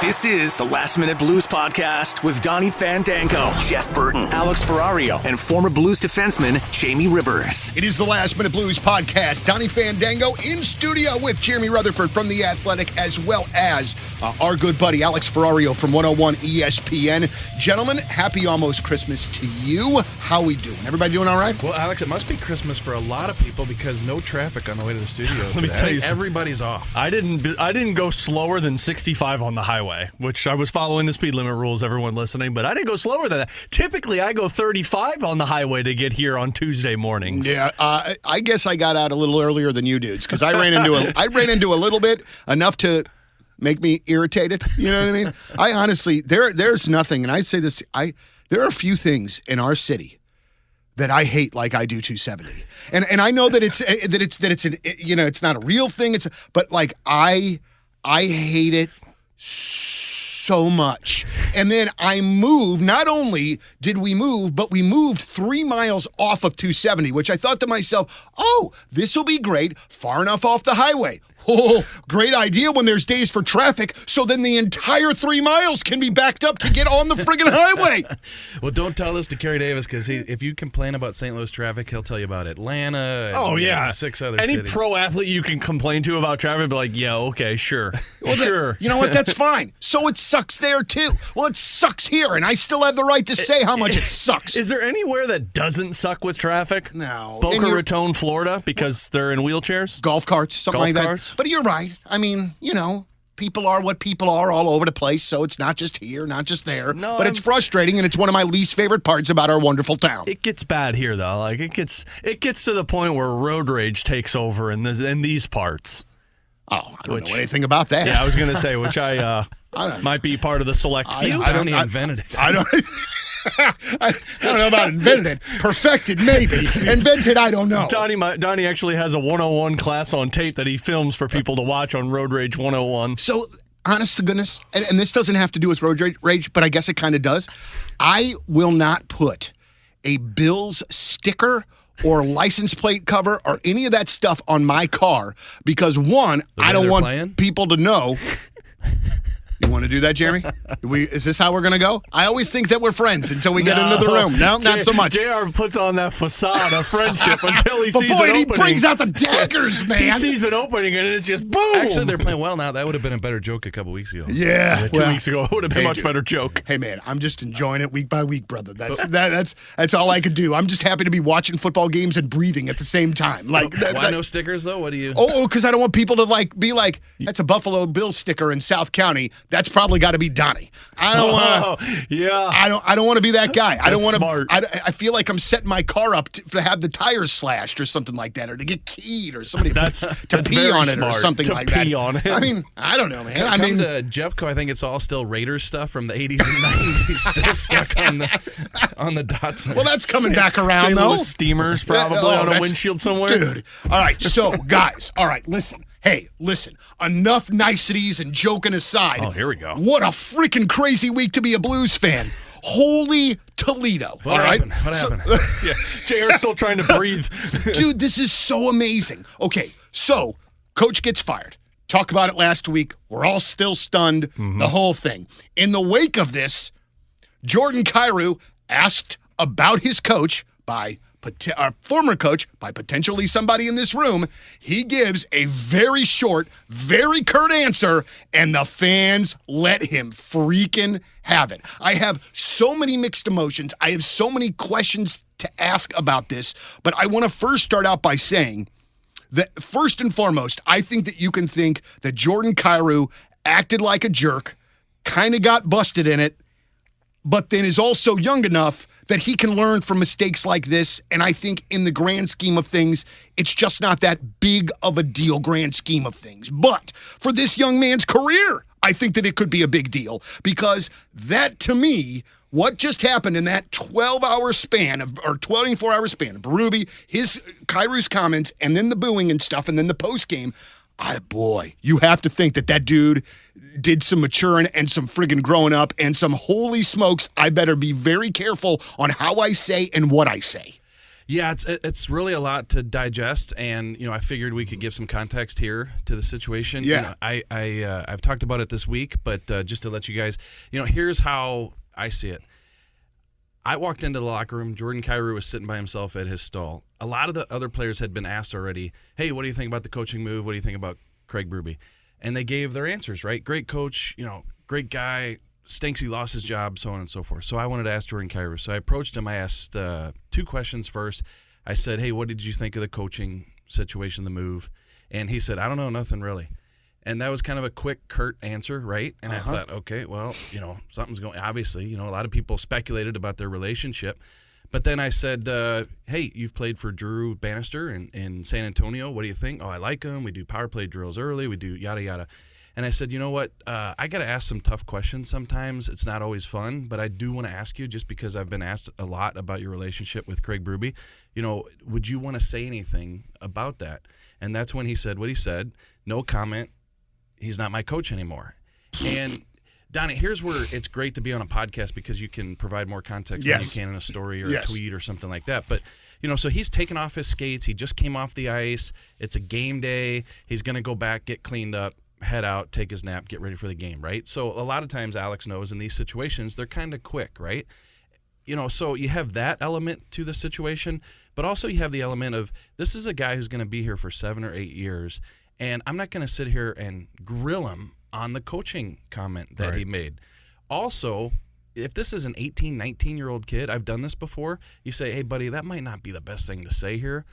This is the Last Minute Blues Podcast with Donnie Fandango, Jeff Burton, Alex Ferrario, and former Blues defenseman Jamie Rivers. It is the Last Minute Blues Podcast. Donnie Fandango in studio with Jeremy Rutherford from The Athletic, as well as our good buddy Alex Ferrario from 101 ESPN. Gentlemen, happy almost Christmas to you. How we doing? Everybody doing all right? Well, Alex, it must be Christmas for a lot of people because no traffic on the way to the studio. Let me tell you, everybody's off. I didn't go slower than 65 on the highway, which I was following the speed limit rules, everyone listening, but I didn't go slower than that. Typically, I go 35 on the highway to get here on Tuesday mornings. Yeah, I guess I got out a little earlier than you dudes because I ran into a little bit, enough to make me irritated. You know what I mean? I honestly, there's nothing, and I'd say this, there are a few things in our city that I hate like I do 270. And I know that it's not a real thing. But like I hate it so much. And then I moved. Not only did we move, but we moved 3 miles off of 270, which I thought to myself, oh, this will be great. Far enough off the highway. Oh, great idea when there's days for traffic, so then the entire 3 miles can be backed up to get on the friggin' highway. Well, don't tell this to Kerry Davis, because if you complain about St. Louis traffic, he'll tell you about Atlanta. And 6 other Any cities. pro athlete you can complain to about traffic, be like, yeah, okay, sure. Well, sure. You know what? That's fine. So it sucks there, too. Well, it sucks here, and I still have the right to say how much it sucks. Is there anywhere that doesn't suck with traffic? No. Boca Raton, Florida, because they're in wheelchairs? Golf carts, something like that. But you're right. I mean, people are what people are all over the place, so it's not just here, not just there. No, but it's frustrating, and it's one of my least favorite parts about our wonderful town. It gets bad here, though. Like it gets to the point where road rage takes over in these parts. Oh, I don't know anything about that. Yeah, I was going to say, which I might be part of the select few. I don't even invented it. I don't. I don't know about invented. Perfected, maybe. Invented, I don't know. Donnie actually has a 101 class on tape that he films for people to watch on Road Rage 101. So, honest to goodness, and this doesn't have to do with road rage, but I guess it kind of does. I will not put a Bills sticker or license plate cover or any of that stuff on my car because, one, I don't want people to know. You want to do that, Jeremy? Is this how we're going to go? I always think that we're friends until we get into the room. No, not so much. JR puts on that facade of friendship until he sees an opening. He brings out the daggers, man. He sees an opening, and it's just boom. Actually, they're playing well now. That would have been a better joke a couple weeks ago. Yeah. 2 weeks ago, it would have been a much better joke. Hey, man, I'm just enjoying it week by week, brother. That's all I could do. I'm just happy to be watching football games and breathing at the same time. Like, why no stickers, though? What do you... Oh, because I don't want people to be like, that's a Buffalo Bills sticker in South County. That's probably got to be Donnie. I don't want to. Yeah. I don't want to be that guy. I don't want to. I feel like I'm setting my car up to have the tires slashed or something like that, or to get keyed, or somebody to pee on it or something like that. On it. I mean, I don't know, man. I mean, to Jeffco, I think it's all still Raiders stuff from the 80s and 90s still stuck on the dots. Well, that's coming back around St. though. Louis steamers probably on a windshield somewhere. Dude. All right, so guys, listen. Hey, listen, enough niceties and joking aside. Oh, here we go. What a freaking crazy week to be a Blues fan. Holy Toledo. What happened? What happened? Yeah, JR's still trying to breathe. Dude, this is so amazing. Okay, so coach gets fired. Talked about it last week. We're all still stunned, the whole thing. In the wake of this, Jordan Kyrou asked about his coach by former coach, by potentially somebody in this room. He gives a very short, very curt answer, and the fans let him freaking have it. I have so many mixed emotions. I have so many questions to ask about this, but I want to first start out by saying that first and foremost, I think that you can think that Jordan Kyrou acted like a jerk, kind of got busted in it, but then is also young enough that he can learn from mistakes like this. And I think in the grand scheme of things, it's just not that big of a deal, grand scheme of things. But for this young man's career, I think that it could be a big deal because that, to me, what just happened in that 12-hour span or 24-hour span of Berube, Kyrou's comments, and then the booing and stuff, and then the post-game, boy, you have to think that dude did some maturing and some friggin' growing up and some holy smokes, I better be very careful on how I say and what I say. Yeah, it's really a lot to digest, and I figured we could give some context here to the situation. Yeah, I've talked about it this week, but just to let you guys, here's how I see it. I walked into the locker room. Jordan Kyrou was sitting by himself at his stall. A lot of the other players had been asked already, hey, what do you think about the coaching move? What do you think about Craig Berube? And they gave their answers, right? Great coach, great guy, stinks he lost his job, so on and so forth. So I wanted to ask Jordan Kyrou. So I approached him. I asked 2 questions first. I said, hey, what did you think of the coaching situation, the move? And he said, I don't know, nothing really. And that was kind of a quick, curt answer, right? And I thought, okay, well, something's going. Obviously, a lot of people speculated about their relationship. But then I said, hey, you've played for Drew Bannister in San Antonio. What do you think? Oh, I like him. We do power play drills early. We do yada, yada. And I said, you know what? I got to ask some tough questions sometimes. It's not always fun, but I do want to ask you, just because I've been asked a lot about your relationship with Craig Berube, would you want to say anything about that? And that's when he said what he said. No comment. He's not my coach anymore. And Donnie, here's where it's great to be on a podcast, because you can provide more context than you can in a story or a tweet or something like that. But, so he's taken off his skates. He just came off the ice. It's a game day. He's going to go back, get cleaned up, head out, take his nap, get ready for the game, right? So a lot of times Alex knows in these situations, they're kind of quick, right? So you have that element to the situation, but also you have the element of, this is a guy who's going to be here for 7 or 8 years, and I'm not going to sit here and grill him on the coaching comment that he made. Also, if this is an 18, 19-year-old kid, I've done this before, you say, hey, buddy, that might not be the best thing to say here.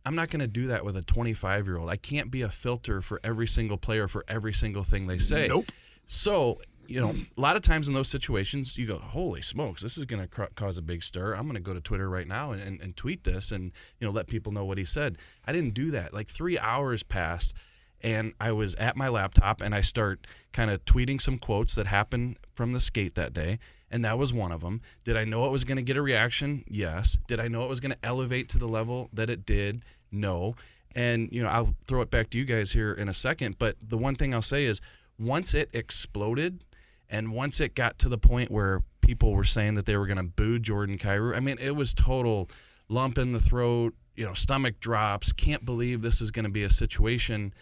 I'm not going to do that with a 25-year-old. I can't be a filter for every single player for every single thing they say. Nope. So, a lot of times in those situations, you go, holy smokes, this is going to cause a big stir. I'm going to go to Twitter right now and tweet this and, let people know what he said. I didn't do that. Like 3 hours passed, and I was at my laptop, and I start kind of tweeting some quotes that happened from the skate that day, and that was one of them. Did I know it was going to get a reaction? Yes. Did I know it was going to elevate to the level that it did? No. And, I'll throw it back to you guys here in a second, but the one thing I'll say is, once it exploded, and once it got to the point where people were saying that they were going to boo Jordan Kyrou, I mean, it was total lump in the throat, stomach drops, can't believe this is going to be a situation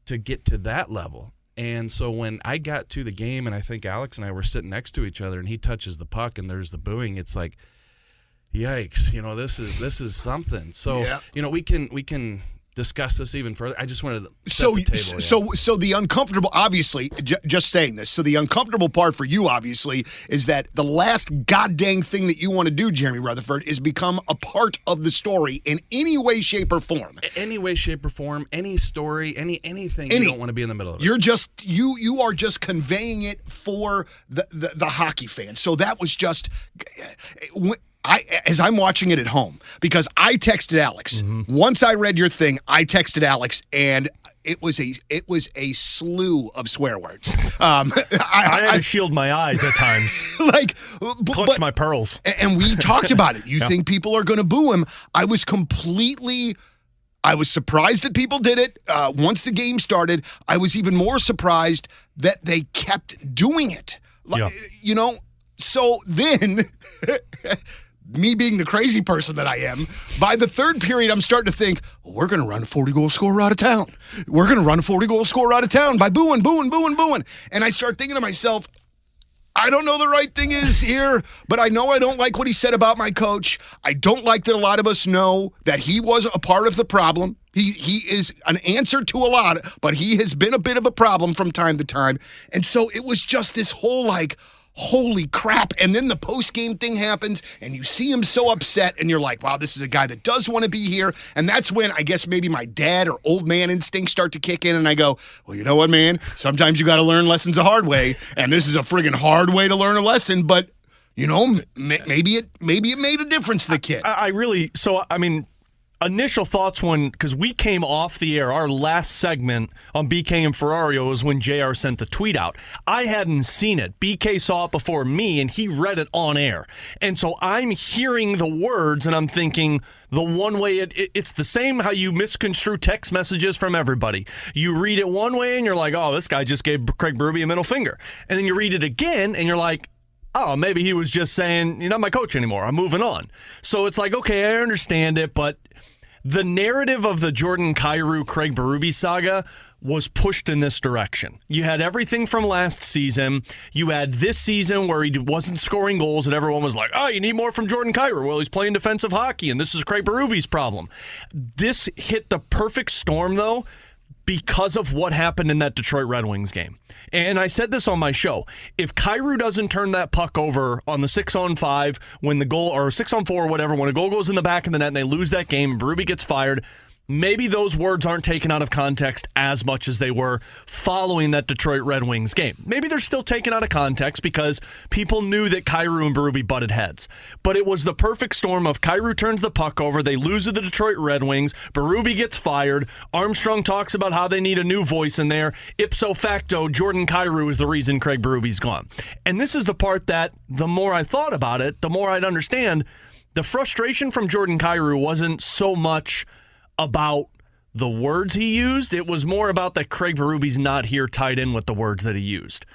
to get to that level. And so when I got to the game, and I think Alex and I were sitting next to each other, and he touches the puck and there's the booing, it's like, yikes, this is something. So, we can discuss this even further. I just wanted to set the table. So the uncomfortable, obviously, just saying this, so the uncomfortable part for you, obviously, is that the last goddamn thing that you want to do, Jeremy Rutherford, is become a part of the story in any way, shape, or form. Any way, shape, or form, any story, anything. You don't want to be in the middle of it. You're just, you are just conveying it for the hockey fan. So that was just... as I'm watching it at home, because I texted Alex. Once I read your thing, I texted Alex, and it was a slew of swear words. I had to shield my eyes at times. Clutch my pearls. And we talked about it. You think people are going to boo him? I was surprised that people did it. Once the game started, I was even more surprised that they kept doing it. So then... me being the crazy person that I am, by the third period, I'm starting to think, well, we're going to run a 40-goal scorer out of town. We're going to run a 40-goal scorer out of town by booing. And I start thinking to myself, I don't know the right thing is here, but I know I don't like what he said about my coach. I don't like that a lot of us know that he was a part of the problem. He is an answer to a lot, but he has been a bit of a problem from time to time. And so it was just this whole holy crap. And then the post-game thing happens, and you see him so upset, and you're like, wow, this is a guy that does want to be here. And that's when I guess maybe my dad or old man instincts start to kick in, and I go, well, you know what, man? Sometimes you got to learn lessons the hard way, and this is a friggin' hard way to learn a lesson, but, maybe it made a difference to the kid. Initial thoughts because we came off the air, our last segment on BK and Ferrario was when JR sent the tweet out. I hadn't seen it. BK saw it before me, and he read it on air. And so I'm hearing the words, and I'm thinking the one way it's the same how you misconstrue text messages from everybody. You read it one way, and you're like, oh, this guy just gave Craig Berube a middle finger. And then you read it again, and you're like, oh, maybe he was just saying, you're not my coach anymore. I'm moving on. So it's like, okay, I understand it, but the narrative of the Jordan Kyrou, Craig Berube saga was pushed in this direction. You had everything from last season. You had this season where he wasn't scoring goals, and everyone was like, oh, you need more from Jordan Kyrou. Well, he's playing defensive hockey, and this is Craig Berube's problem. This hit the perfect storm, though, because of what happened in that Detroit Red Wings game. And I said this on my show. If Kyrou doesn't turn that puck over on the 6-on-5 when the goal, or 6-on-4 or whatever, when a goal goes in the back of the net and they lose that game and Berube gets fired, maybe those words aren't taken out of context as much as they were following that Detroit Red Wings game. Maybe they're still taken out of context because people knew that Kyrou and Berube butted heads. But it was the perfect storm of Kyrou turns the puck over, they lose to the Detroit Red Wings, Berube gets fired, Armstrong talks about how they need a new voice in there. Ipso facto, Jordan Kyrou is the reason Craig Berube's gone. And this is the part that the more I thought about it, the more I'd understand the frustration from Jordan Kyrou wasn't so much about the words he used. It was more about that Craig Berube's not here tied in with the words that he used.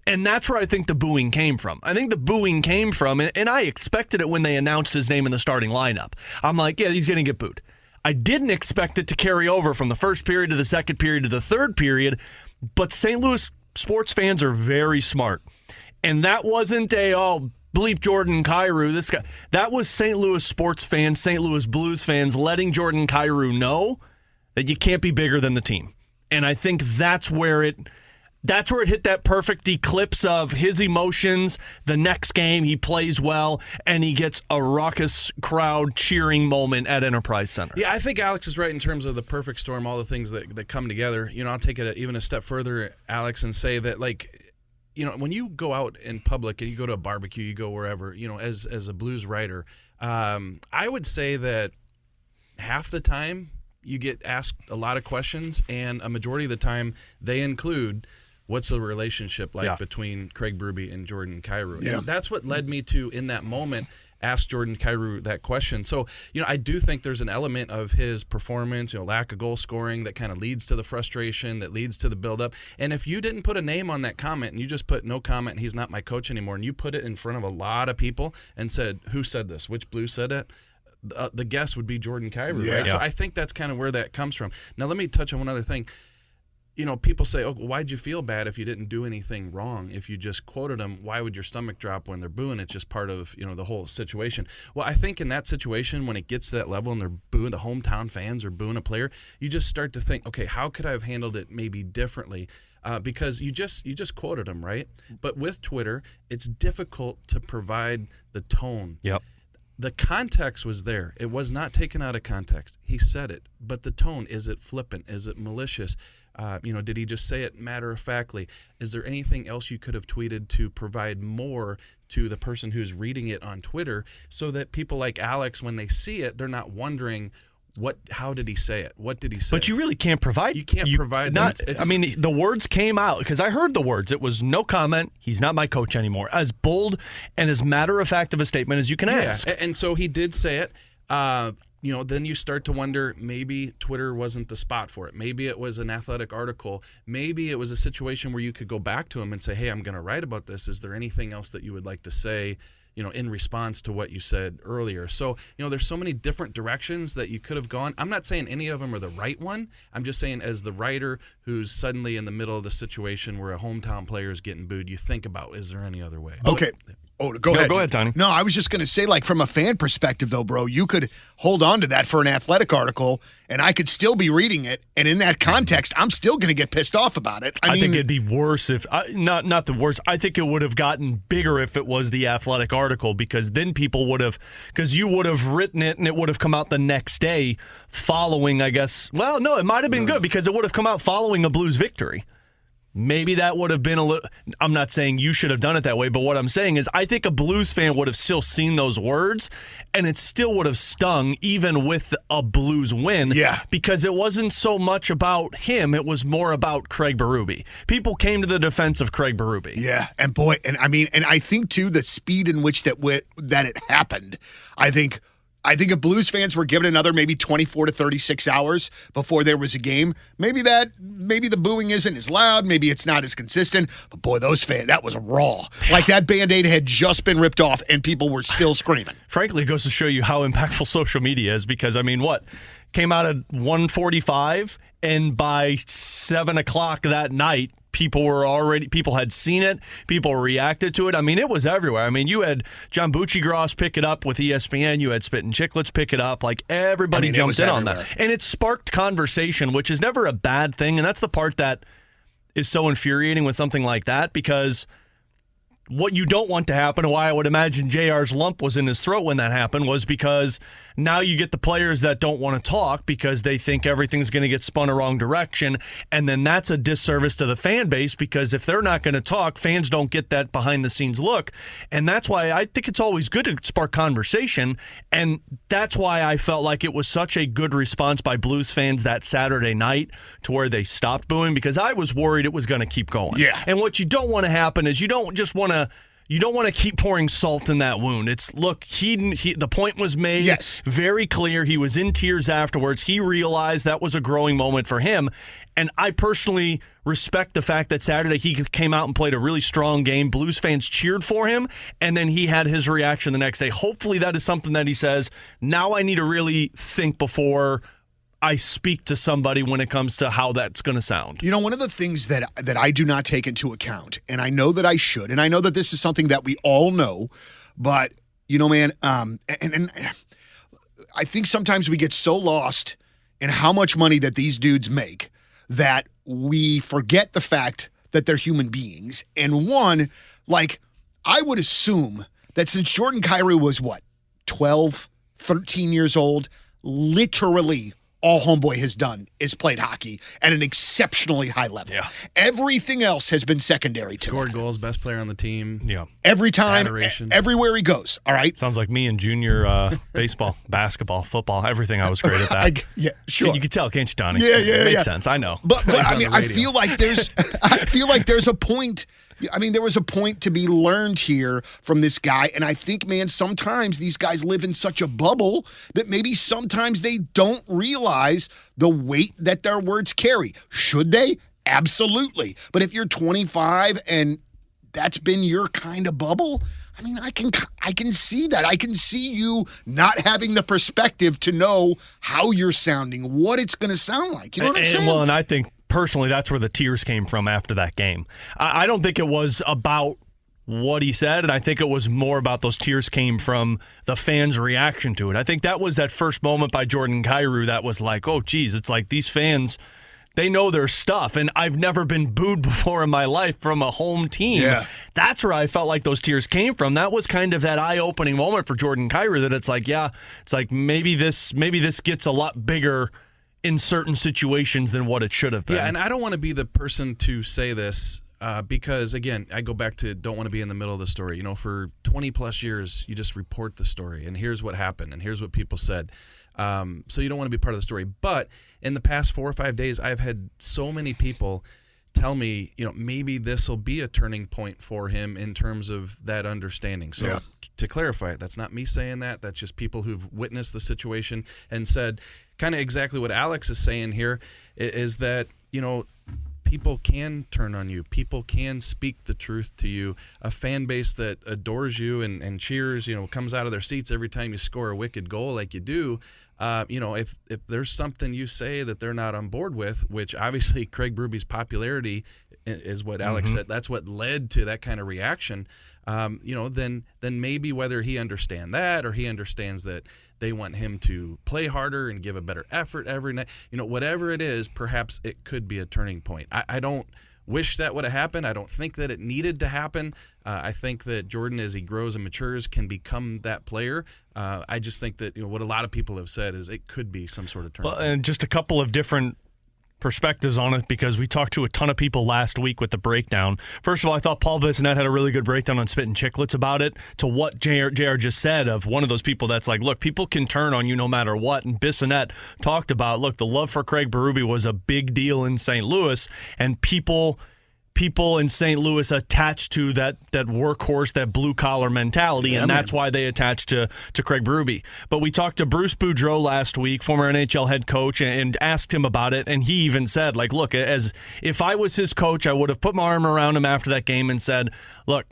And that's where I think the booing came from. I think the booing came from, and I expected it when they announced his name in the starting lineup. I'm like, yeah, he's going to get booed. I didn't expect it to carry over from the first period to the second period to the third period, but St. Louis sports fans are very smart. And that wasn't bleep Jordan Kyrou, this guy. That was St. Louis sports fans, St. Louis Blues fans letting Jordan Kyrou know that you can't be bigger than the team. And I think that's where it hit that perfect eclipse of his emotions. The next game, he plays well, and he gets a raucous crowd cheering moment at Enterprise Center. Yeah, I think Alex is right in terms of the perfect storm, all the things that come together. I'll take it even a step further, Alex, and say that, when you go out in public and you go to a barbecue, you go wherever, as a blues writer, I would say that half the time you get asked a lot of questions, and a majority of the time they include what's the relationship like between Craig Berube and Jordan Kyrou. Yeah. And that's what led me to, in that moment, ask Jordan Kyrou that question. So, I do think there's an element of his performance, lack of goal scoring that kind of leads to the frustration, that leads to the buildup. And if you didn't put a name on that comment and you just put no comment, he's not my coach anymore, and you put it in front of a lot of people and said, who said this? Which Blue said it? The guess would be Jordan Kyrou. Yeah. Right? So I think that's kind of where that comes from. Now, let me touch on one other thing. People say, oh, why'd you feel bad if you didn't do anything wrong? If you just quoted them, why would your stomach drop when they're booing? It's just part of, the whole situation. Well, I think in that situation, when it gets to that level and they're booing, the hometown fans are booing a player, you just start to think, okay, how could I have handled it maybe differently? Because you just quoted them, right? But with Twitter, it's difficult to provide the tone. Yep. The context was there. It was not taken out of context. He said it. But the tone, is it flippant? Is it malicious? Did he just say it matter-of-factly? Is there anything else you could have tweeted to provide more to the person who's reading it on Twitter so that people like Alex, when they see it, they're not wondering, how did he say it? What did he say? But you really can't provide. You can't provide. The words came out because I heard the words. It was no comment. He's not my coach anymore. As bold and as matter-of-fact of a statement as you can ask. And so he did say it. Then you start to wonder, maybe Twitter wasn't the spot for it. Maybe it was an athletic article. Maybe it was a situation where you could go back to him and say, hey, I'm going to write about this. Is there anything else that you would like to say, in response to what you said earlier? So, there's so many different directions that you could have gone. I'm not saying any of them are the right one. I'm just saying, as the writer who's suddenly in the middle of the situation where a hometown player is getting booed, you think about, is there any other way? Okay. Oh, go ahead. Go ahead, Tony. No, I was just going to say, from a fan perspective, though, bro, you could hold on to that for an athletic article, and I could still be reading it, and in that context, I'm still going to get pissed off about it. I think it'd be worse if not the worst. I think it would have gotten bigger if it was the athletic article, because then people would have, because you would have written it and it would have come out the next day following, I guess. Well, no, it might have been good because it would have come out following a Blues victory. Maybe that would have been a little. I'm not saying you should have done it that way, but what I'm saying is I think a Blues fan would have still seen those words, and it still would have stung even with a Blues win. Yeah. Because it wasn't so much about him, it was more about Craig Berube. People came to the defense of Craig Berube. Yeah, and boy, and I think too the speed in which that it happened. I think I think if Blues fans were given another maybe 24 to 36 hours before there was a game, maybe the booing isn't as loud, maybe it's not as consistent. But boy, those fans, that was raw. Like that Band-Aid had just been ripped off and people were still screaming. Frankly, it goes to show you how impactful social media is because, I mean, what? Came out at 1:45 and by 7 o'clock that night, people had seen it. People reacted to it. I mean, it was everywhere. I mean, you had John Buccigross pick it up with ESPN. You had Spit and Chicklets pick it up. Like, everybody jumped in on that. And it sparked conversation, which is never a bad thing. And that's the part that is so infuriating with something like that because what you don't want to happen, and why I would imagine JR's lump was in his throat when that happened, was because now you get the players that don't want to talk because they think everything's going to get spun a wrong direction, and then that's a disservice to the fan base because if they're not going to talk, fans don't get that behind-the-scenes look, and that's why I think it's always good to spark conversation, and that's why I felt like it was such a good response by Blues fans that Saturday night to where they stopped booing because I was worried it was going to keep going. Yeah. And what you don't want to happen is you don't want to keep pouring salt in that wound. It's look, the point was made. Yes. Very clear. He was in tears afterwards. He realized that was a growing moment for him. And I personally respect the fact that Saturday he came out and played a really strong game. Blues fans cheered for him, and then he had his reaction the next day. Hopefully that is something that he says, now I need to really think before I speak to somebody when it comes to how that's going to sound. You know, one of the things that I do not take into account, and I know that I should, and I know that this is something that we all know, but, you know, man, and I think sometimes we get so lost in how much money that these dudes make that we forget the fact that they're human beings. And one, like, I would assume that since Jordan Kyrou was, 12, 13 years old, literally all homeboy has done is played hockey at an exceptionally high level. Yeah. Everything else has been secondary to Scored it. goals, best player on the team. Yeah. Every time, Adoration. everywhere he goes, all right? Sounds like me in junior baseball, basketball, football, everything. I was great at that. Yeah, sure. You can tell, can't you, Donnie? Yeah, It makes yeah. sense. I know. But I on mean, the I radio. feel like there's a point. I mean, there was a point to be learned here from this guy. And I think, man, sometimes these guys live in such a bubble that maybe sometimes they don't realize the weight that their words carry. Should they? Absolutely. But if you're 25 and that's been your kind of bubble, I mean, I can see that. I can see you not having the perspective to know how you're sounding, what it's going to sound like. You know what I'm saying? Well, and I think personally that's where the tears came from after that game. I don't think it was about what he said, and I think it was more about those tears came from the fans' reaction to it. I think that was that first moment by Jordan Kyrou that was like, oh, geez, it's like these fans, they know their stuff, and I've never been booed before in my life from a home team. Yeah. That's where I felt like those tears came from. That was kind of that eye-opening moment for Jordan Kyrou that it's like, yeah, it's like maybe this gets a lot bigger in certain situations than what it should have been. Yeah, and I don't want to be the person to say this because, again, I go back to don't want to be in the middle of the story. You know, for 20-plus years, you just report the story, and here's what happened, and here's what people said. So you don't want to be part of the story. But in the past 4 or 5 days, I've had so many people tell me, you know, maybe this will be a turning point for him in terms of that understanding. So to clarify, that's not me saying that. That's just people who've witnessed the situation and said kind of exactly what Alex is saying here is that, you know, people can turn on you. People can speak the truth to you. A fan base that adores you and cheers, you know, comes out of their seats every time you score a wicked goal like you do. You know, if there's something you say that they're not on board with, which obviously Craig Berube's popularity is what Alex said, that's what led to that kind of reaction. You know, then maybe whether he understands that or he understands that they want him to play harder and give a better effort every night, you know, whatever it is, perhaps it could be a turning point. I don't wish that would have happened. I don't think that it needed to happen. I think that Jordan, as he grows and matures, can become that player. I just think that, you know, what a lot of people have said is it could be some sort of turning point. And just a couple of different perspectives on it because we talked to a ton of people last week with the breakdown. First of all, I thought Paul Bissonnette had a really good breakdown on Spit and Chicklets about it to what JR just said of one of those people that's like, look, people can turn on you no matter what. And Bissonnette talked about, look, the love for Craig Berube was a big deal in St. Louis, and people people in St. Louis attached to that workhorse, that blue-collar mentality, and that's why they attach to Craig Berube. But we talked to Bruce Boudreau last week, former NHL head coach, and asked him about it, and he even said, like, look, as if I was his coach, I would have put my arm around him after that game and said, look,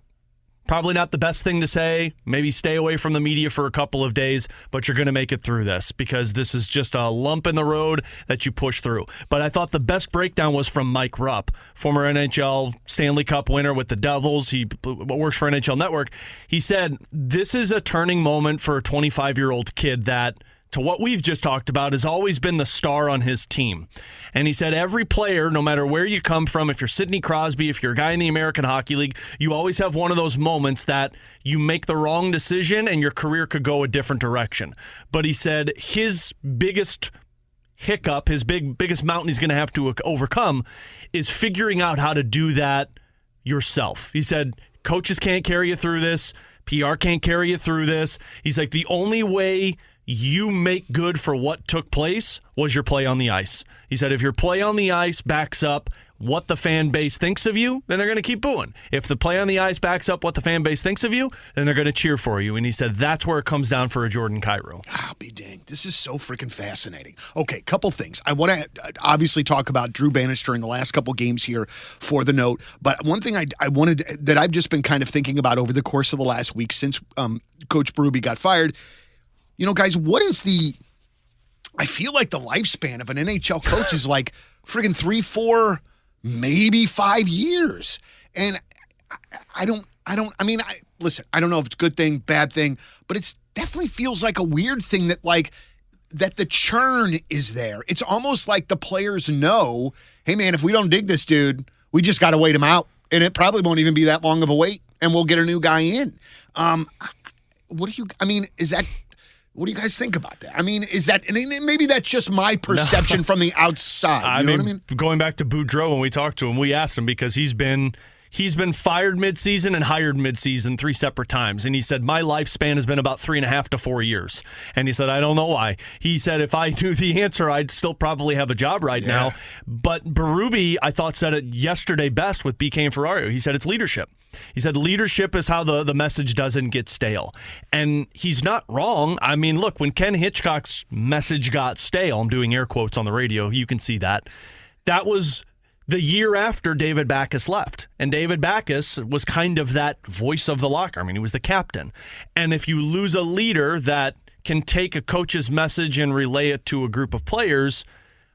probably not the best thing to say. Maybe stay away from the media for a couple of days, but you're going to make it through this because this is just a lump in the road that you push through. But I thought the best breakdown was from Mike Rupp, former NHL Stanley Cup winner with the Devils. He works for NHL Network. He said, this is a turning moment for a 25-year-old kid that, to what we've just talked about, has always been the star on his team. And he said every player, no matter where you come from, if you're Sidney Crosby, if you're a guy in the American Hockey League, you always have one of those moments that you make the wrong decision and your career could go a different direction. But he said his biggest hiccup, his biggest mountain he's going to have to overcome is figuring out how to do that yourself. He said coaches can't carry you through this. PR can't carry you through this. He's like, the only way you make good for what took place was your play on the ice. He said if your play on the ice backs up what the fan base thinks of you, then they're going to keep booing. If the play on the ice backs up what the fan base thinks of you, then they're going to cheer for you. And he said that's where it comes down for a Jordan Kyrou. I'll be dang. This is so freaking fascinating. Okay, couple things. I want to obviously talk about Drew Bannister in the last couple games here for the note. But one thing I wanted that I've just been kind of thinking about over the course of the last week since Coach Berube got fired. You know, guys, what is I feel like the lifespan of an NHL coach is like friggin' 3, 4, maybe 5 years. And listen, I don't know if it's a good thing, bad thing, but it's definitely feels like a weird thing that the churn is there. It's almost like the players know, hey man, if we don't dig this dude, we just got to wait him out. And it probably won't even be that long of a wait and we'll get a new guy in. What do you guys think about that? I mean, is that, and maybe that's just my perception from the outside. You know what I mean? Going back to Boudreau, when we talked to him, we asked him because he's been fired midseason and hired midseason 3 separate times. And he said, my lifespan has been about 3.5 to 4 years. And he said, I don't know why. He said, if I knew the answer, I'd still probably have a job right now. But Berube, I thought, said it yesterday best with BK and Ferrario. He said, it's leadership. He said leadership is how the message doesn't get stale. And he's not wrong. I mean, look, when Ken Hitchcock's message got stale, I'm doing air quotes on the radio, you can see that. That was the year after David Backes left. And David Backes was kind of that voice of the locker. I mean, he was the captain. And if you lose a leader that can take a coach's message and relay it to a group of players,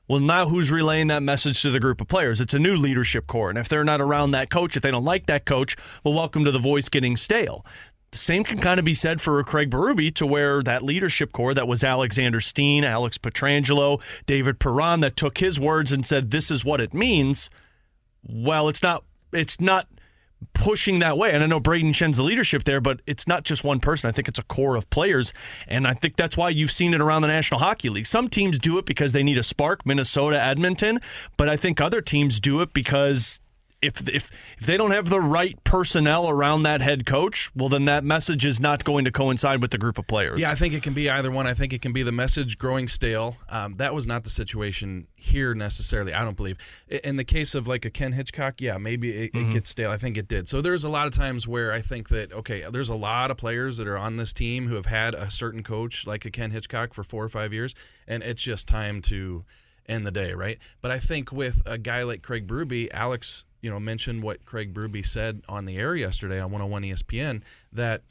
well, now who's relaying that message to the group of players? It's a new leadership core. And if they're not around that coach, if they don't like that coach, well, welcome to the voice getting stale. The same can kind of be said for Craig Berube, to where that leadership core that was Alexander Steen, Alex Pietrangelo, David Perron, that took his words and said, this is what it means. Well, it's not pushing that way. And I know Braden Schen's the leadership there, but it's not just one person. I think it's a core of players. And I think that's why you've seen it around the National Hockey League. Some teams do it because they need a spark, Minnesota, Edmonton, but I think other teams do it because if they don't have the right personnel around that head coach, well, then that message is not going to coincide with the group of players. Yeah, I think it can be either one. I think it can be the message growing stale. That was not the situation here necessarily, I don't believe. In the case of like a Ken Hitchcock, yeah, maybe it gets stale. I think it did. So there's a lot of times where I think that, okay, there's a lot of players that are on this team who have had a certain coach like a Ken Hitchcock for 4 or 5 years, and it's just time to end the day, right? But I think with a guy like Craig Berube, Alex mentioned what Craig Berube said on the air yesterday on 101 ESPN, that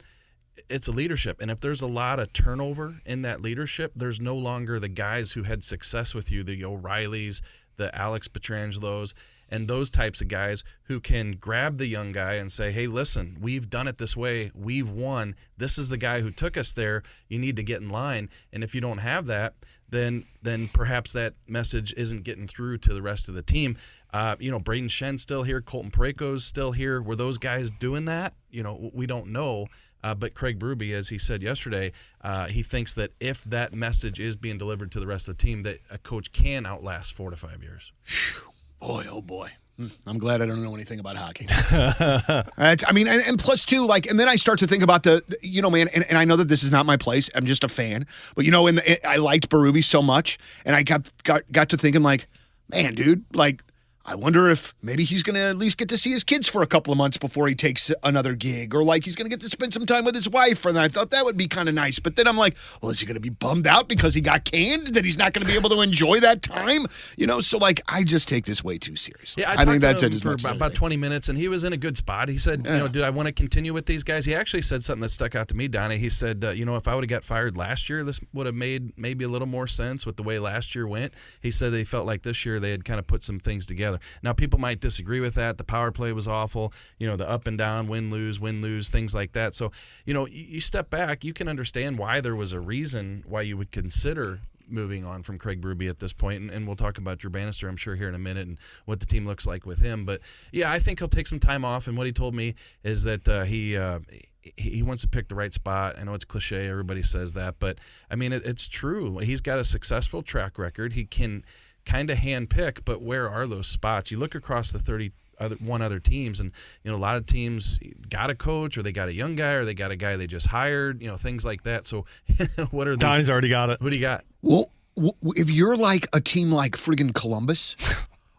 it's a leadership. And if there's a lot of turnover in that leadership, there's no longer the guys who had success with you, the O'Reillys, the Alex Pietrangelos, and those types of guys who can grab the young guy and say, hey, listen, we've done it this way. We've won. This is the guy who took us there. You need to get in line. And if you don't have that, then perhaps that message isn't getting through to the rest of the team. Braden Schen's still here. Colton Parayko's still here. Were those guys doing that? We don't know. But Craig Berube, as he said yesterday, he thinks that if that message is being delivered to the rest of the team, that a coach can outlast 4 to 5 years. Boy, oh boy. I'm glad I don't know anything about hockey. And plus too, and then I start to think about man, and I know that this is not my place. I'm just a fan. But, I liked Berube so much, and I got to thinking, man, dude, I wonder if maybe he's going to at least get to see his kids for a couple of months before he takes another gig, or like he's going to get to spend some time with his wife. And I thought that would be kind of nice. But then I'm like, well, is he going to be bummed out because he got canned that he's not going to be able to enjoy that time? So like I just take this way too seriously. Yeah, I think that's it it. For about 20 minutes, and he was in a good spot. He said, did I want to continue with these guys? He actually said something that stuck out to me, Donnie. He said, if I would have got fired last year, this would have made maybe a little more sense with the way last year went. He said they felt like this year they had kind of put some things together. Now, people might disagree with that. The power play was awful. The up and down, win, lose, things like that. So, you step back, you can understand why there was a reason why you would consider moving on from Craig Berube at this point. And we'll talk about Drew Bannister, I'm sure, here in a minute and what the team looks like with him. But, yeah, I think he'll take some time off. And what he told me is that he wants to pick the right spot. I know it's cliche. Everybody says that. But, I mean, it's true. He's got a successful track record. He can kind of hand-pick, but where are those spots? You look across the 31 other teams, and a lot of teams got a coach, or they got a young guy, or they got a guy they just hired, things like that. So what are Donnie's already got it. What do you got? Well, if you're like a team like friggin' Columbus,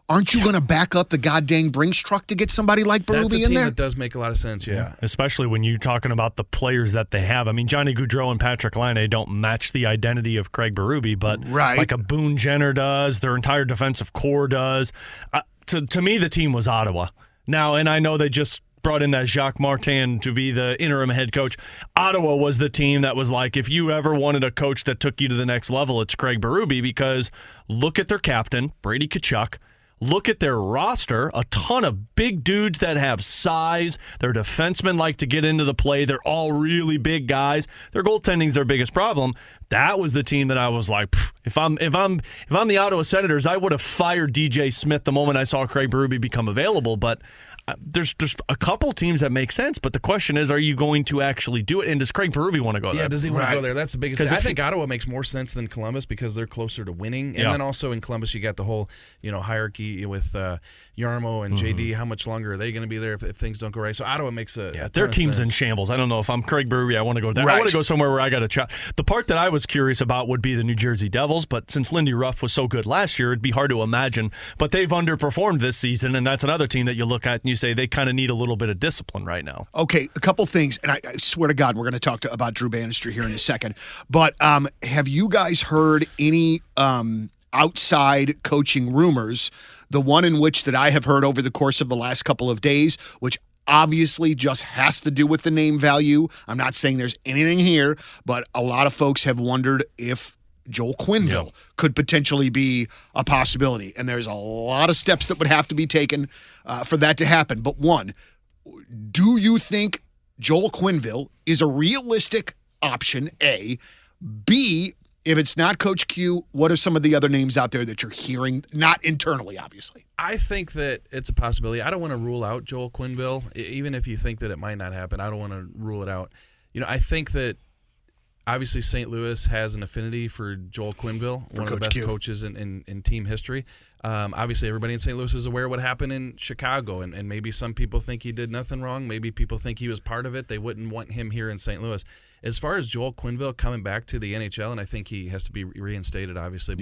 aren't you going to back up the goddamn Brinks truck to get somebody like Berube in there? That's a team that does make a lot of sense, yeah. Especially when you're talking about the players that they have. I mean, Johnny Gaudreau and Patrick Laine don't match the identity of Craig Berube, but like a Boone Jenner does, their entire defensive core does. To me, the team was Ottawa. Now, and I know they just brought in that Jacques Martin to be the interim head coach. Ottawa was the team that was like, if you ever wanted a coach that took you to the next level, it's Craig Berube, because look at their captain, Brady Tkachuk. Look at their roster, a ton of big dudes that have size. Their defensemen like to get into the play. They're all really big guys. Their goaltending's their biggest problem. That was the team that I was like, if I'm the Ottawa Senators, I would have fired DJ Smith the moment I saw Craig Berube become available. But there's a couple teams that make sense, but the question is, are you going to actually do it? And does Craig Berube want to go there? Yeah, does he want to go there? That's the biggest thing. I think Ottawa makes more sense than Columbus because they're closer to winning. And then also in Columbus, you got the whole hierarchy with Yarmo and JD. How much longer are they going to be there if things don't go right? So Ottawa makes a their team's in shambles. I don't know if I'm Craig Berube, I want to go there. Right. I want to go somewhere where I got a chat. The part that I was curious about would be the New Jersey Devils, but since Lindy Ruff was so good last year, it'd be hard to imagine. But they've underperformed this season, and that's another team that you look at and you say they kind of need a little bit of discipline right now. Okay, a couple things, and I swear to God, we're going to talk about Drew Bannister here in a second. But have you guys heard any outside coaching rumors? The one in which that I have heard over the course of the last couple of days, which obviously just has to do with the name value. I'm not saying there's anything here, but a lot of folks have wondered if Joel Quenneville could potentially be a possibility. And there's a lot of steps that would have to be taken for that to happen. But one, do you think Joel Quenneville is a realistic option, A? B, if it's not Coach Q, what are some of the other names out there that you're hearing, not internally, obviously? I think that it's a possibility. I don't want to rule out Joel Quenneville, even if you think that it might not happen. I don't want to rule it out. I think that obviously St. Louis has an affinity for Joel Quenneville, one of the best coaches in team history. Obviously, everybody in St. Louis is aware of what happened in Chicago, and maybe some people think he did nothing wrong. Maybe people think he was part of it. They wouldn't want him here in St. Louis. As far as Joel Quenneville coming back to the NHL, and I think he has to be reinstated, obviously,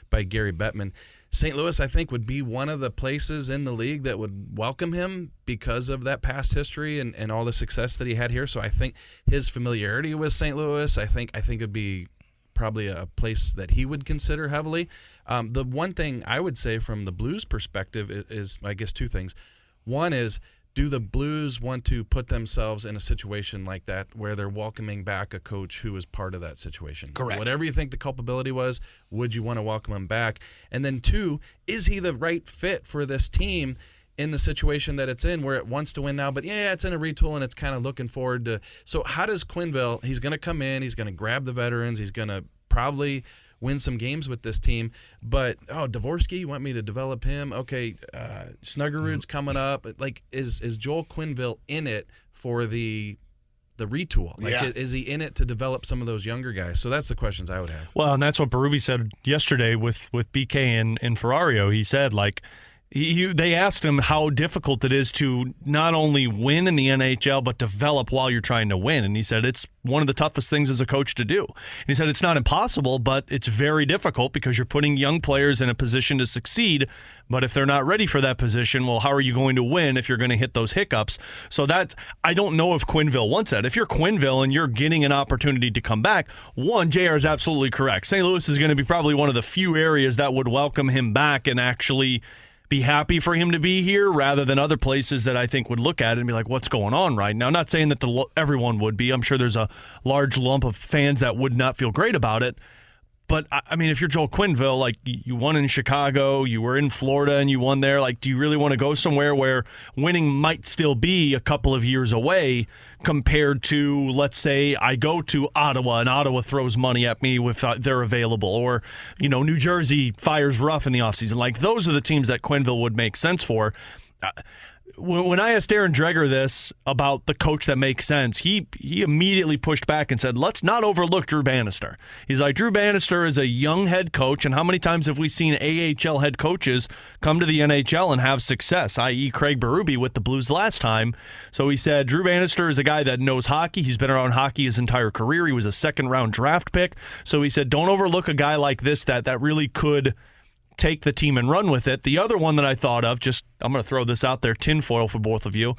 by Gary Bettman, St. Louis, I think, would be one of the places in the league that would welcome him because of that past history and all the success that he had here. So I think his familiarity with St. Louis, I think would be probably a place that he would consider heavily. The one thing I would say from the Blues perspective is I guess two things. One is, do the Blues want to put themselves in a situation like that where they're welcoming back a coach who was part of that situation? Correct. Whatever you think the culpability was, would you want to welcome him back? And then two, is he the right fit for this team in the situation that it's in where it wants to win now, but it's in a retool and it's kind of looking forward to. So how does Quenneville, he's going to come in, he's going to grab the veterans, he's going to probably win some games with this team, but Dvorsky, you want me to develop him? Okay, Snuggerud's coming up. Like, is Joel Quenneville in it for the retool? Like, is he in it to develop some of those younger guys? So that's the questions I would have. Well, and that's what Berube said yesterday with BK and Ferrario. He said, like, They asked him how difficult it is to not only win in the NHL, but develop while you're trying to win. And he said it's one of the toughest things as a coach to do. And he said it's not impossible, but it's very difficult because you're putting young players in a position to succeed. But if they're not ready for that position, well, how are you going to win if you're going to hit those hiccups? So I don't know if Quenneville wants that. If you're Quenneville and you're getting an opportunity to come back, JR is absolutely correct. St. Louis is going to be probably one of the few areas that would welcome him back and actually be happy for him to be here rather than other places that I think would look at it and be like, what's going on right now? Not saying that everyone would be. I'm sure there's a large lump of fans that would not feel great about it. But, I mean, if you're Joel Quenneville, like, you won in Chicago, you were in Florida, and you won there, like, do you really want to go somewhere where winning might still be a couple of years away compared to, let's say, I go to Ottawa, and Ottawa throws money at me if they're available, or, New Jersey fires Ruff in the offseason. Like, those are the teams that Quenneville would make sense for. When I asked Aaron Dreger this about the coach that makes sense, he immediately pushed back and said, let's not overlook Drew Bannister. He's like, Drew Bannister is a young head coach, and how many times have we seen AHL head coaches come to the NHL and have success, i.e. Craig Berube with the Blues last time. So he said, Drew Bannister is a guy that knows hockey. He's been around hockey his entire career. He was a second-round draft pick. So he said, don't overlook a guy like this that really could take the team and run with it. The other one that I thought of, I'm going to throw this out there, tinfoil for both of you.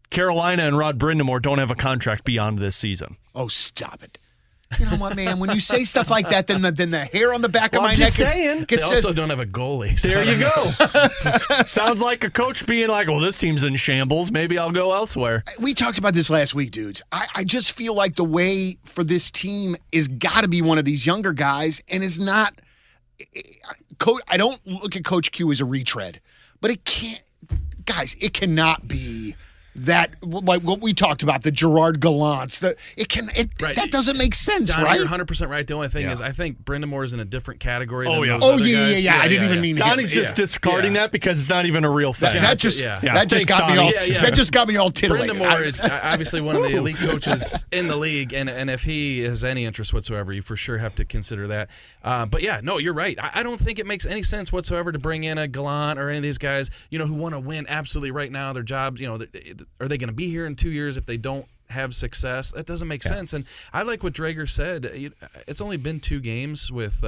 Carolina and Rod Brind'Amour don't have a contract beyond this season. Oh, stop it. You know what, man? When you say stuff like that, then the hair on the back of my neck they also don't have a goalie. So. There you go. Sounds like a coach being like, well, this team's in shambles. Maybe I'll go elsewhere. We talked about this last week, dudes. I just feel like the way for this team is got to be one of these younger guys, and is not – I don't look at Coach Q as a retread, but it can't, guys, it cannot be that, like what we talked about, the Gerard Gallants. Right. That doesn't make sense, Donnie, right? You're 100% right. The only thing is I think Brind'Amour is in a different category than those Oh, other guys. yeah. I didn't even mean Donnie's just discarding that because it's not even a real thing. That just got me all titillated. Brind'Amour is obviously one of the elite coaches in the league, and if he has any interest whatsoever, you for sure have to consider that. But yeah, no, you're right. I don't think it makes any sense whatsoever to bring in a Gallant or any of these guys, who want to win absolutely right now. Their job, are they going to be here in 2 years if they don't have success? That doesn't make sense. And I like what Dreger said. It's only been 2 games with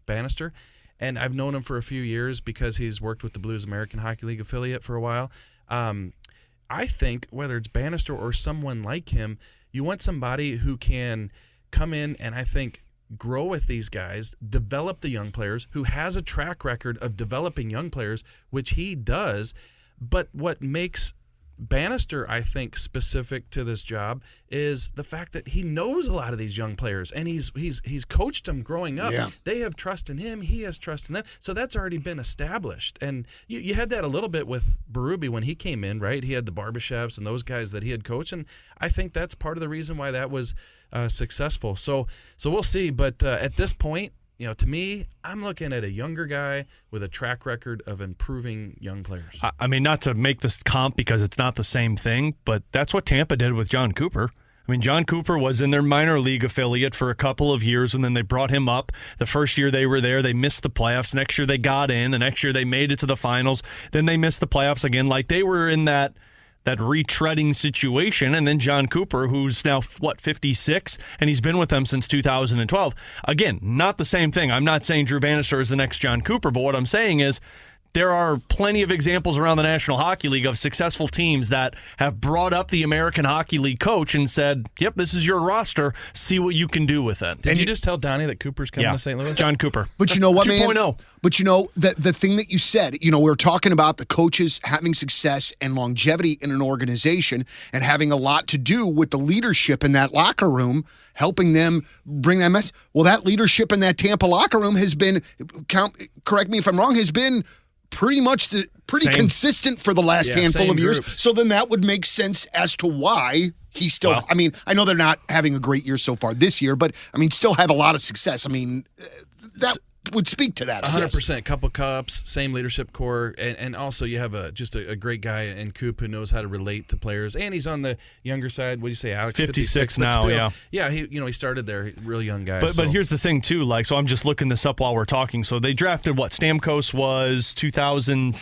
Bannister, and I've known him for a few years because he's worked with the Blues American Hockey League affiliate for a while. I think whether it's Bannister or someone like him, you want somebody who can come in and I think grow with these guys, develop the young players, who has a track record of developing young players, which he does. But what makes Bannister, I think, specific to this job is the fact that he knows a lot of these young players, and he's coached them growing up. Yeah. They have trust in him. He has trust in them. So that's already been established. And you had that a little bit with Berube when he came in, right? He had the Barbashevs and those guys that he had coached, and I think that's part of the reason why that was successful. So we'll see. But at this point, to me, I'm looking at a younger guy with a track record of improving young players. I mean, not to make this comp because it's not the same thing, but that's what Tampa did with John Cooper. I mean, John Cooper was in their minor league affiliate for a couple of years, and then they brought him up. The first year they were there, they missed the playoffs. Next year they got in. The next year they made it to the finals. Then they missed the playoffs again. Like, they were in that retreading situation. And then John Cooper, who's now, 56, and he's been with them since 2012. Again, not the same thing. I'm not saying Drew Bannister is the next John Cooper, but what I'm saying is there are plenty of examples around the National Hockey League of successful teams that have brought up the American Hockey League coach and said, yep, this is your roster. See what you can do with it. Did you just tell Donnie that Cooper's coming to St. Louis? John Cooper. But you know what, man? 2.0. But the thing that you said, we were talking about the coaches having success and longevity in an organization and having a lot to do with the leadership in that locker room, helping them bring that message. Well, that leadership in that Tampa locker room has been, correct me if I'm wrong, has been pretty consistent for the last handful of years. Groups. So then that would make sense as to why he still, I mean, I know they're not having a great year so far this year, but I mean, still have a lot of success. I mean, would speak to that. 100%. Couple cups, same leadership core, and also you have just a great guy in Coop who knows how to relate to players, and he's on the younger side. What do you say, Alex? 56 now, still, yeah. He started there, real young guy. But here's the thing too, so I'm just looking this up while we're talking. So they drafted Stamkos was 2000.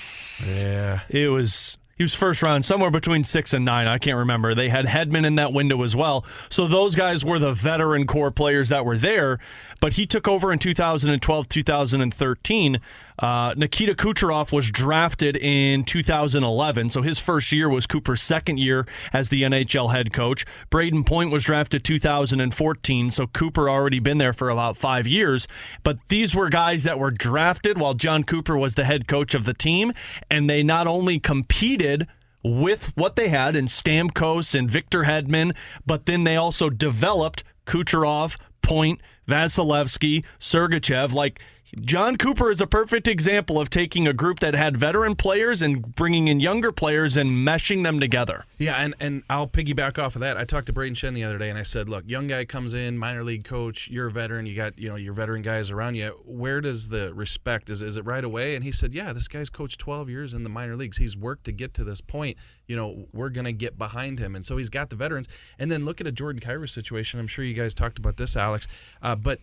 Yeah, He was first round, somewhere between 6 and 9. I can't remember. They had Hedman in that window as well. So those guys were the veteran core players that were there. But he took over in 2012, 2013. Nikita Kucherov was drafted in 2011. So his first year was Cooper's second year as the NHL head coach. Braden Point was drafted 2014. So Cooper already been there for about 5 years. But these were guys that were drafted while John Cooper was the head coach of the team. And they not only competed with what they had in Stamkos and Victor Hedman, but then they also developed Kucherov, Point, Vasilevsky, Sergachev. John Cooper is a perfect example of taking a group that had veteran players and bringing in younger players and meshing them together. Yeah, and I'll piggyback off of that. I talked to Braden Shen the other day, and I said, look, young guy comes in, minor league coach, you're a veteran, you got your veteran guys around you. Where does the respect, is it right away? And he said, yeah, this guy's coached 12 years in the minor leagues. He's worked to get to this point. We're going to get behind him. And so he's got the veterans. And then look at a Jordan Kyrou situation. I'm sure you guys talked about this, Alex. But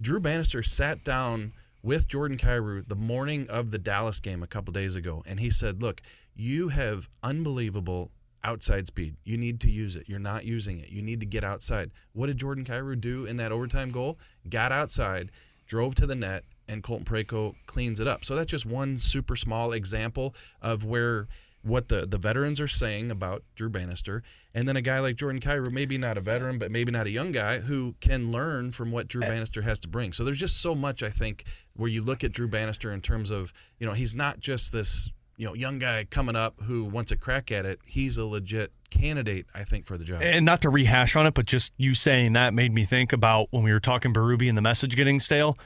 Drew Bannister sat down with Jordan Kyrou the morning of the Dallas game a couple days ago, and he said, look, you have unbelievable outside speed. You need to use it. You're not using it. You need to get outside. What did Jordan Kyrou do in that overtime goal? Got outside, drove to the net, and Colton Parayko cleans it up. So that's just one super small example of what the veterans are saying about Drew Bannister. And then a guy like Jordan Kyrou, maybe not a veteran, but maybe not a young guy, who can learn from what Drew Bannister has to bring. So there's just so much, I think, where you look at Drew Bannister in terms of, he's not just this, young guy coming up who wants a crack at it. He's a legit candidate, I think, for the job. And not to rehash on it, but just you saying that made me think about when we were talking Berube and the message getting stale.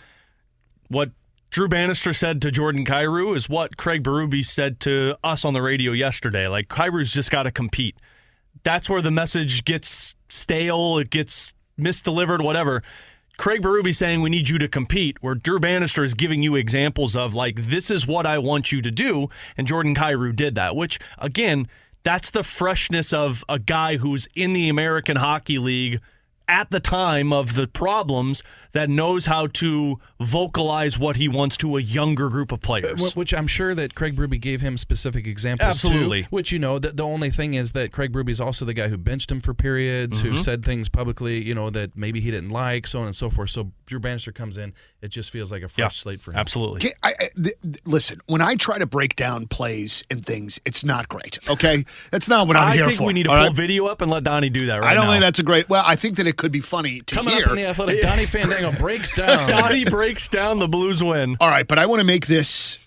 What Drew Bannister said to Jordan Kyrou is what Craig Berube said to us on the radio yesterday. Kyrou's just got to compete. That's where the message gets stale, it gets misdelivered, whatever. Craig Berube saying we need you to compete, where Drew Bannister is giving you examples of, this is what I want you to do, and Jordan Kyrou did that, which, again, that's the freshness of a guy who's in the American Hockey League at the time of the problems, that knows how to vocalize what he wants to a younger group of players. Which I'm sure that Craig Berube gave him specific examples. Absolutely. Too, which, the only thing is that Craig Berube is also the guy who benched him for periods, who said things publicly, that maybe he didn't like, so on and so forth. So Drew Bannister comes in, it just feels like a fresh slate for him. Absolutely. Listen, when I try to break down plays and things, it's not great, okay? That's not what I'm here for. I think we need to pull video up and let Donnie do that right now. I don't think that's a great... Well, I think that it could be funny to Coming hear. Up in the Athletic, Donnie Fandango breaks down. Donnie breaks down, the Blues win. All right, but I want to make this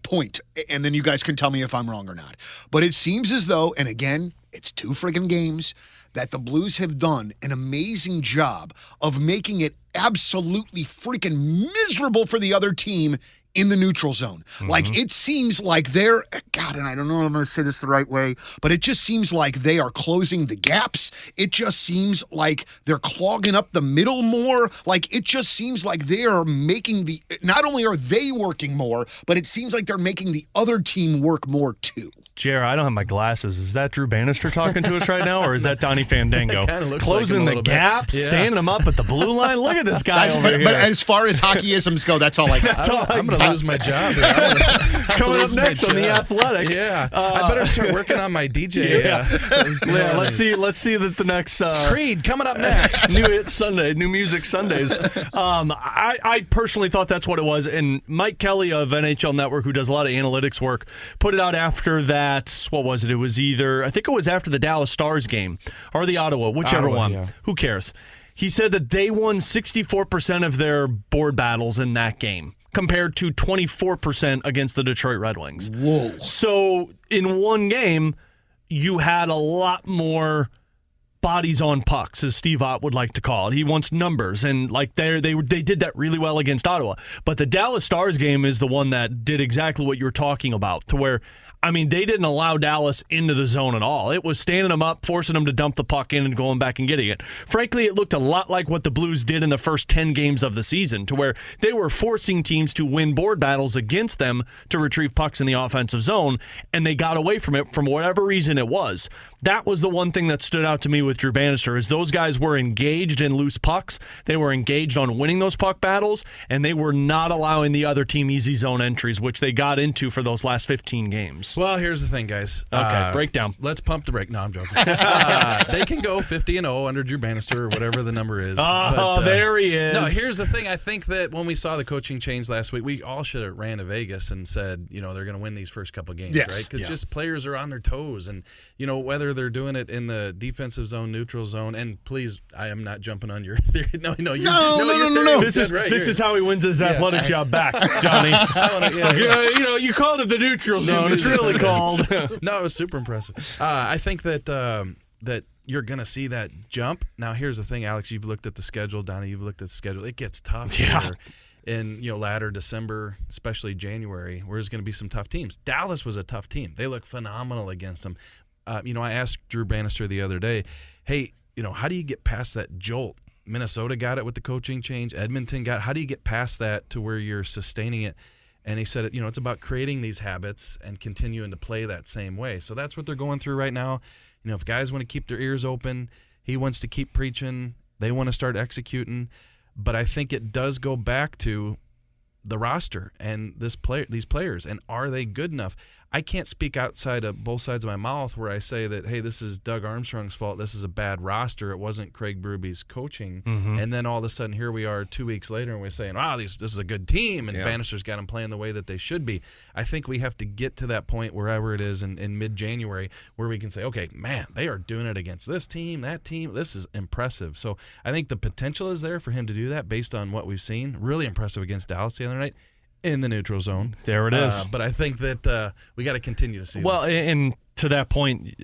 point, and then you guys can tell me if I'm wrong or not. But it seems as though, and again, it's 2 friggin' games, that the Blues have done an amazing job of making it absolutely freaking miserable for the other team in the neutral zone. It seems like they're, God, and I don't know if I'm going to say this the right way, but it just seems like they are closing the gaps. It just seems like they're clogging up the middle more. It just seems like they are making not only are they working more, but it seems like they're making the other team work more too. Jer, I don't have my glasses. Is that Drew Bannister talking to us right now, or is that Donnie Fandango? Closing the gaps, standing them up at the blue line. Look at this guy over here. But as far as hockeyisms go, that's all I got. I'm going to lose my job. Coming up next on The Athletic. Yeah. I better start working on my DJ. Yeah, let's see that the next... Creed coming up next. New Hit Sunday, New Music Sundays. I personally thought that's what it was, and Mike Kelly of NHL Network, who does a lot of analytics work, put it out after that. What was it? It was either, I think it was after the Dallas Stars game or the Ottawa, whichever one. Yeah. Who cares? He said that they won 64% of their board battles in that game, compared to 24% against the Detroit Red Wings. Whoa. So in one game, you had a lot more bodies on pucks, as Steve Ott would like to call it. He wants numbers, and they did that really well against Ottawa. But the Dallas Stars game is the one that did exactly what you were talking about, to where I mean, they didn't allow Dallas into the zone at all. It was standing them up, forcing them to dump the puck in and going back and getting it. Frankly, it looked a lot like what the Blues did in the first 10 games of the season, to where they were forcing teams to win board battles against them to retrieve pucks in the offensive zone, and they got away from it from whatever reason it was. That was the one thing that stood out to me with Drew Bannister, is those guys were engaged in loose pucks. They were engaged on winning those puck battles, and they were not allowing the other team easy zone entries, which they got into for those last 15 games. Well, here's the thing, guys. Okay, breakdown. Let's pump the brake. No, I'm joking. They can go 50-0 under Drew Bannister or whatever the number is. There he is. No, here's the thing. I think that when we saw the coaching change last week, we all should have ran to Vegas and said, they're going to win these first couple games, Yes. right? Because just players are on their toes, and whether they're doing it in the defensive zone, neutral zone, and please, I am not jumping on your theory. No. This is how he wins his athletic job back, Johnny. You called it the neutral zone. It's really called. No, it was super impressive. I think that that you're going to see that jump. Now, here's the thing, Alex. You've looked at the schedule. Donnie, you've looked at the schedule. It gets tough here in latter December, especially January, where there's going to be some tough teams. Dallas was a tough team. They look phenomenal against them. I asked Drew Bannister the other day, hey, how do you get past that jolt? Minnesota got it with the coaching change. Edmonton got it. How do you get past that to where you're sustaining it? And he said, it's about creating these habits and continuing to play that same way. So that's what they're going through right now. If guys want to keep their ears open, he wants to keep preaching. They want to start executing. But I think it does go back to the roster and these players, and are they good enough? I can't speak outside of both sides of my mouth where I say that, hey, this is Doug Armstrong's fault. This is a bad roster. It wasn't Craig Berube's coaching. Mm-hmm. And then all of a sudden, here we are 2 weeks later, and we're saying, wow, this is a good team, and Bannister's got them playing the way that they should be. I think we have to get to that point, wherever it is in mid-January, where we can say, okay, man, they are doing it against this team, that team. This is impressive. So I think the potential is there for him to do that based on what we've seen. Really impressive against Dallas the other night. In the neutral zone. There it is. But I think that we got to continue to see this. And to that point,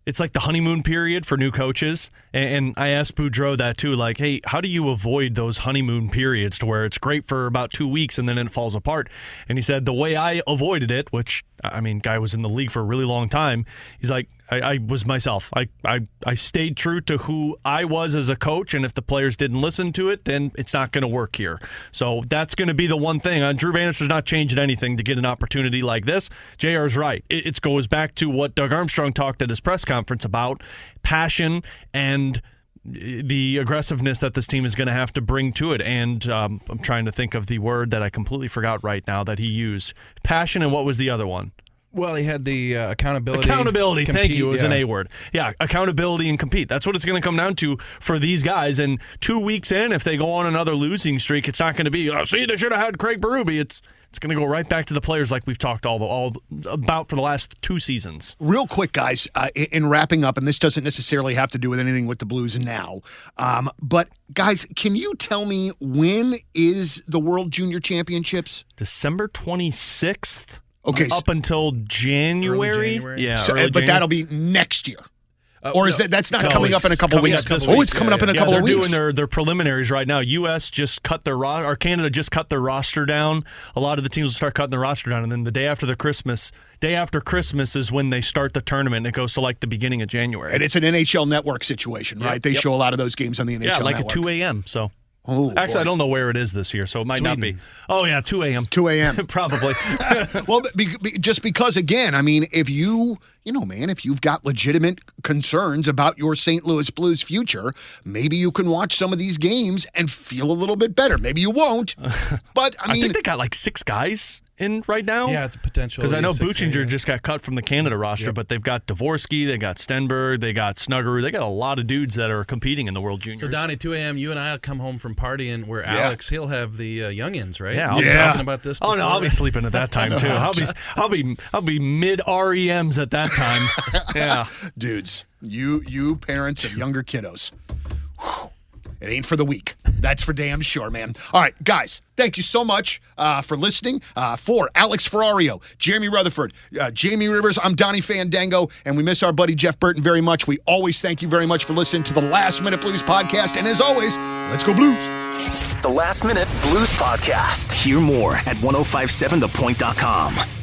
it's like the honeymoon period for new coaches. And I asked Boudreau that too, like, hey, how do you avoid those honeymoon periods to where it's great for about 2 weeks and then it falls apart? And he said the way I avoided it, which, guy was in the league for a really long time, he's like, I was myself. I stayed true to who I was as a coach, and if the players didn't listen to it, then it's not going to work here. So that's going to be the one thing. Drew Bannister's not changing anything to get an opportunity like this. JR's right. It goes back to what Doug Armstrong talked at his press conference about, passion and the aggressiveness that this team is going to have to bring to it. And I'm trying to think of the word that I completely forgot right now that he used. Passion, and what was the other one? Well, he had the accountability. Accountability, compete, thank you. It was an A word. Yeah, accountability and compete. That's what it's going to come down to for these guys. And 2 weeks in, if they go on another losing streak, it's not going to be, see, they should have had Craig Berube. It's going to go right back to the players like we've talked all about for the last 2 seasons. Real quick, guys, in wrapping up, and this doesn't necessarily have to do with anything with the Blues now, but guys, can you tell me when is the World Junior Championships? December 26th. Okay, up until January. Yeah, but that'll be next year. Or is that's not coming up in a couple of weeks? It's coming up in a couple of weeks. They're doing their preliminaries right now. U.S. just cut their or Canada just cut their roster down. A lot of the teams will start cutting their roster down, and then the day after Christmas is when they start the tournament. It goes to like the beginning of January. And it's an NHL Network situation, right? They show a lot of those games on the NHL Network. Yeah, like at 2 a.m., so. Oh, actually, boy. I don't know where it is this year, so it might not be. Oh, yeah, 2 a.m. 2 a.m. Probably. Well, just because, again, if if you've got legitimate concerns about your St. Louis Blues future, maybe you can watch some of these games and feel a little bit better. Maybe you won't, but I think they got like 6 guys in right now. Yeah, it's a potential. Because I know Buchinger just got cut from the Canada roster, but they've got Dvorsky, they got Stenberg, they got Snuggerud. They got a lot of dudes that are competing in the World Juniors. So, Donnie, 2 a.m., you and I will come home from partying where Alex, he'll have the youngins, right? Yeah, I'll be talking about this before. Oh, no, I'll be sleeping at that time, too. I'll be mid-REMs at that time. Yeah. Dudes, you parents of younger kiddos, it ain't for the weak. That's for damn sure, man. All right, guys, thank you so much for listening. For Alex Ferrario, Jeremy Rutherford, Jamie Rivers, I'm Donnie Fandango, and we miss our buddy Jeff Burton very much. We always thank you very much for listening to the Last Minute Blues podcast. And as always, let's go Blues. The Last Minute Blues podcast. Hear more at 1057thepoint.com.